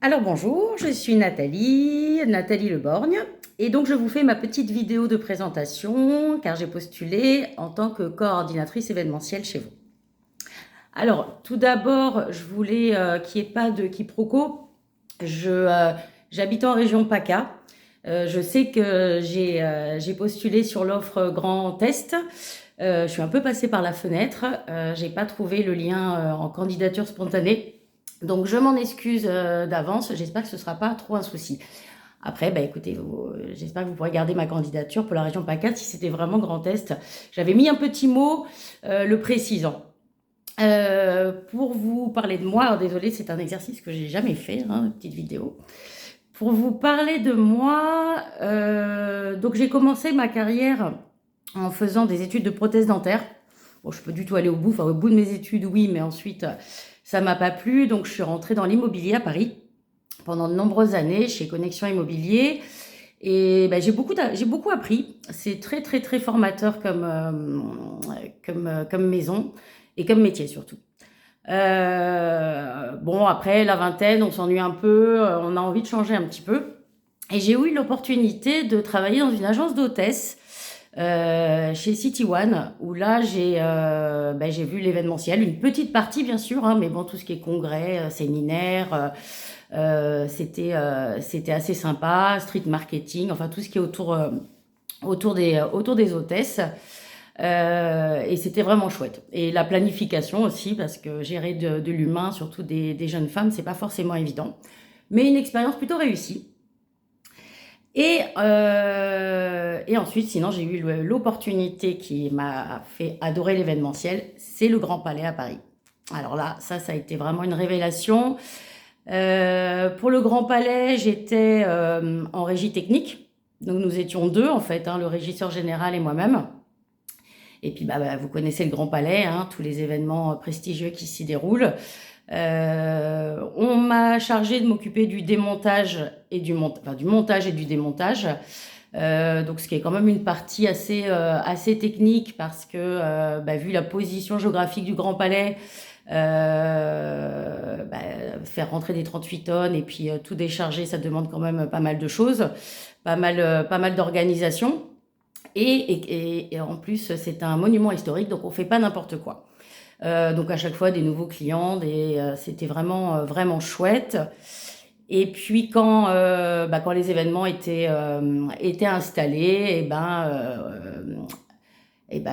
Alors bonjour, je suis Nathalie Le Borgne, et donc je vous fais ma petite vidéo de présentation car j'ai postulé en tant que coordinatrice événementielle chez vous. Alors tout d'abord, je voulais qu'il n'y ait pas de quiproquo. J'habite en région PACA. Je sais que j'ai postulé sur l'offre Grand Est. Je suis un peu passée par la fenêtre. J'ai pas trouvé le lien en candidature spontanée. Donc je m'en excuse d'avance, j'espère que ce ne sera pas trop un souci. Après, bah, écoutez, j'espère que vous pourrez garder ma candidature pour la région PACA si c'était vraiment Grand Est. J'avais mis un petit mot le précisant. Pour vous parler de moi, alors désolé, c'est un exercice que j'ai jamais fait, hein, une petite vidéo. Pour vous parler de moi, donc j'ai commencé ma carrière en faisant des études de prothèse dentaire. Bon, je peux du tout aller au bout, enfin au bout de mes études, oui, mais ensuite ça m'a pas plu, donc je suis rentrée dans l'immobilier à Paris pendant de nombreuses années chez Connexion Immobilier. Et ben, j'ai beaucoup appris. C'est très très très formateur comme maison et comme métier surtout. Bon, après la vingtaine, on s'ennuie un peu, on a envie de changer un petit peu. Et j'ai eu l'opportunité de travailler dans une agence d'hôtesse chez City One, où là j'ai vu l'événementiel, une petite partie bien sûr, hein, mais bon, tout ce qui est congrès, séminaire, c'était assez sympa, street marketing, enfin tout ce qui est autour des hôtesses. Et c'était vraiment chouette. Et la planification aussi, parce que gérer de l'humain, surtout des jeunes femmes, c'est pas forcément évident. Mais une expérience plutôt réussie. Et ensuite, sinon, j'ai eu l'opportunité qui m'a fait adorer l'événementiel, c'est le Grand Palais à Paris. Alors là, ça a été vraiment une révélation. Pour le Grand Palais, j'étais en régie technique. Donc nous étions deux en fait, hein, le régisseur général et moi-même. Et puis vous connaissez le Grand Palais, hein, tous les événements prestigieux qui s'y déroulent. On m'a chargé de m'occuper du démontage et du montage et du démontage. Donc ce qui est quand même une partie assez technique parce que vu la position géographique du Grand Palais, faire rentrer des 38 tonnes et puis tout décharger, ça demande quand même pas mal de choses, pas mal d'organisation. Et en plus, c'est un monument historique, donc on fait pas n'importe quoi. Donc à chaque fois des nouveaux clients, c'était vraiment chouette. Et puis quand les événements étaient installés, et ben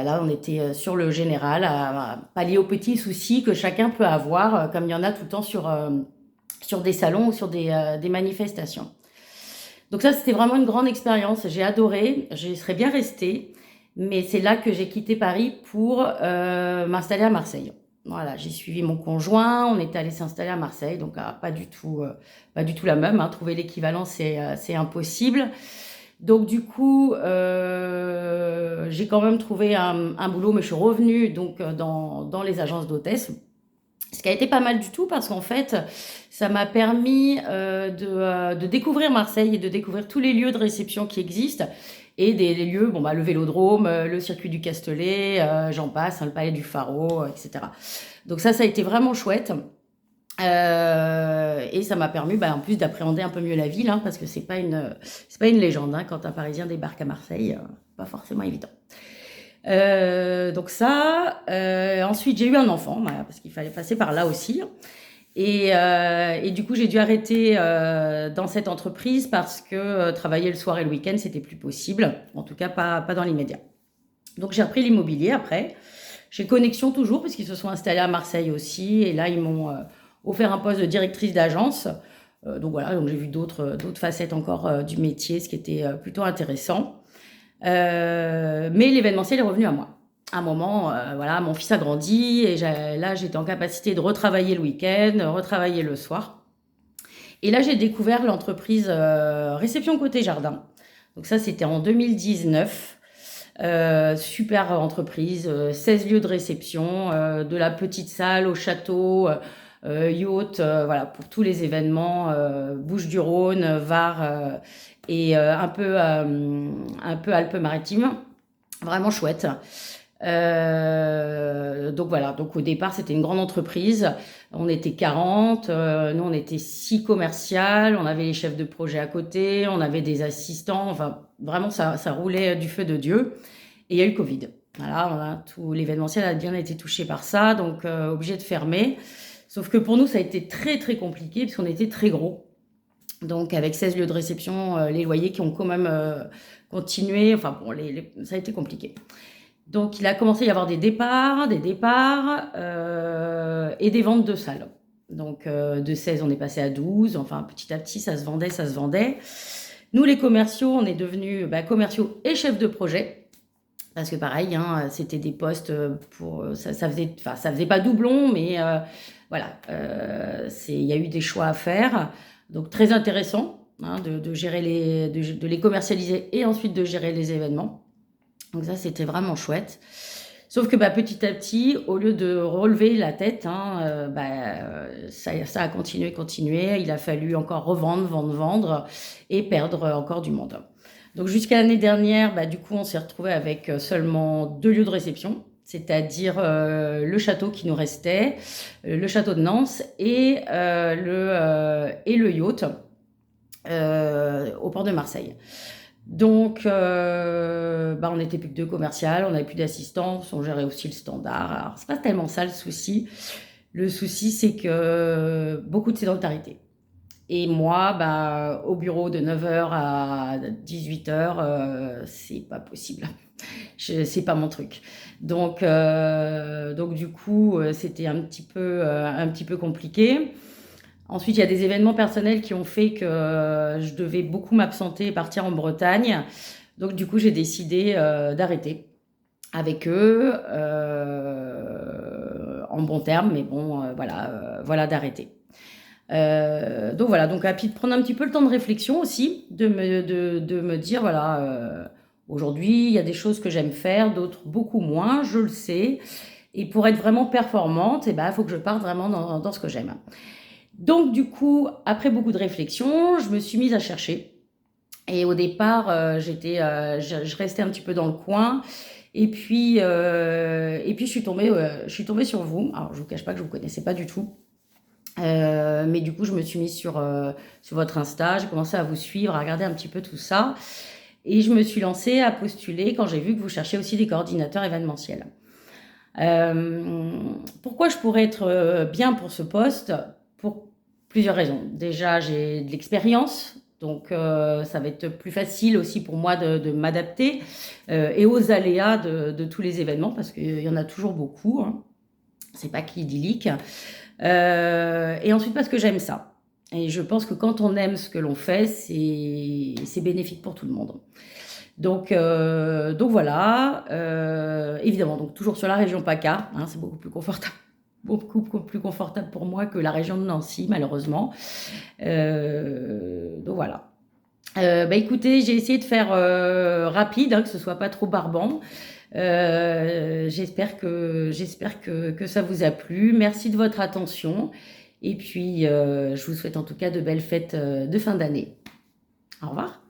là on était sur le général à pallier aux petits soucis que chacun peut avoir, comme il y en a tout le temps sur des salons ou sur des manifestations. Donc ça, c'était vraiment une grande expérience. J'ai adoré, j'y serais bien restée, mais c'est là que j'ai quitté Paris pour m'installer à Marseille. Voilà, j'ai suivi mon conjoint, on est allé s'installer à Marseille, donc pas du tout la même. Hein. Trouver l'équivalent, c'est impossible. Donc du coup, j'ai quand même trouvé un boulot, mais je suis revenue donc dans les agences d'hôtesse. Ce qui a été pas mal du tout parce qu'en fait, ça m'a permis de découvrir Marseille et de découvrir tous les lieux de réception qui existent et des lieux, le Vélodrome, le circuit du Castellet, j'en passe, hein, le Palais du Pharo, etc. Donc ça a été vraiment chouette. Et ça m'a permis en plus d'appréhender un peu mieux la ville, hein, parce que c'est pas une légende, hein, quand un Parisien débarque à Marseille, pas forcément évident. Donc ça, ensuite j'ai eu un enfant, parce qu'il fallait passer par là aussi. Et du coup, j'ai dû arrêter dans cette entreprise parce que travailler le soir et le week-end, c'était plus possible. En tout cas, pas dans l'immédiat. Donc j'ai repris l'immobilier après. J'ai Connexion toujours, parce qu'ils se sont installés à Marseille aussi. Et là, ils m'ont offert un poste de directrice d'agence. Donc voilà, donc j'ai vu d'autres facettes encore du métier, ce qui était plutôt intéressant. Mais l'événementiel est revenu à moi. À un moment, voilà, mon fils a grandi et là, j'étais en capacité de retravailler le week-end, retravailler le soir. Et là, j'ai découvert l'entreprise Réception Côté Jardin. Donc ça, c'était en 2019. Super entreprise, 16 lieux de réception, de la petite salle au château, yacht, voilà, pour tous les événements, Bouches-du-Rhône, Var et un peu Alpes-Maritimes. Vraiment chouette. Donc voilà, donc au départ, c'était une grande entreprise. On était 40, nous on était 6 commerciales, on avait les chefs de projet à côté, on avait des assistants, enfin vraiment ça roulait du feu de Dieu. Et il y a eu le Covid. Voilà, tout l'événementiel a bien été touché par ça, donc obligé de fermer. Sauf que pour nous, ça a été très très compliqué puisqu'on était très gros. Donc avec 16 lieux de réception, les loyers qui ont quand même continué, enfin bon, ça a été compliqué. Donc il a commencé à y avoir des départs et des ventes de salles. Donc de 16, on est passé à 12, enfin petit à petit, ça se vendait. Nous, les commerciaux, on est devenus commerciaux et chefs de projet. Parce que pareil, hein, c'était des postes pour ça faisait pas doublon, mais voilà, il y a eu des choix à faire, donc très intéressant hein, de gérer de les commercialiser et ensuite de gérer les événements. Donc ça, c'était vraiment chouette. Sauf que petit à petit, au lieu de relever la tête, hein, ça a continué. Il a fallu encore vendre et perdre encore du monde. Donc jusqu'à l'année dernière, du coup, on s'est retrouvé avec seulement 2 lieux de réception, c'est-à-dire le château qui nous restait, le château de Nance et le yacht au port de Marseille. Donc, on n'était plus que 2 commerciales, on n'avait plus d'assistance, on gérait aussi le standard. Alors, c'est pas tellement ça le souci. Le souci, c'est que beaucoup de sédentarité. Et moi, au bureau de 9h à 18h, c'est pas possible. C'est pas mon truc. Donc du coup, c'était un petit peu compliqué. Ensuite, il y a des événements personnels qui ont fait que je devais beaucoup m'absenter et partir en Bretagne. Donc du coup, j'ai décidé d'arrêter avec eux en bon terme, mais bon, voilà d'arrêter. Donc voilà, donc à prendre un petit peu le temps de réflexion aussi, de me dire, voilà, aujourd'hui, il y a des choses que j'aime faire, d'autres beaucoup moins, je le sais. Et pour être vraiment performante, il faut que je parte vraiment dans ce que j'aime. Donc du coup, après beaucoup de réflexion, je me suis mise à chercher. Et au départ, je restais un petit peu dans le coin. Et puis je suis tombée sur vous. Alors, je vous cache pas que je vous connaissais pas du tout. Mais du coup, je me suis mise sur votre Insta, j'ai commencé à vous suivre, à regarder un petit peu tout ça. Et je me suis lancée à postuler quand j'ai vu que vous cherchiez aussi des coordinateurs événementiels. Pourquoi je pourrais être bien pour ce poste? Pour plusieurs raisons. Déjà, j'ai de l'expérience, donc ça va être plus facile aussi pour moi de m'adapter et aux aléas de tous les événements, parce qu'il y en a toujours beaucoup, hein. C'est pas qu'idyllique. Et ensuite parce que j'aime ça. Et je pense que quand on aime ce que l'on fait, c'est bénéfique pour tout le monde. Donc voilà, évidemment, donc toujours sur la région PACA, hein, c'est beaucoup plus confortable pour moi que la région de Nancy, malheureusement. Donc voilà. Écoutez, j'ai essayé de faire rapide, hein, que ce soit pas trop barbant. J'espère que ça vous a plu. Merci de votre attention. Et puis, je vous souhaite en tout cas de belles fêtes de fin d'année. Au revoir.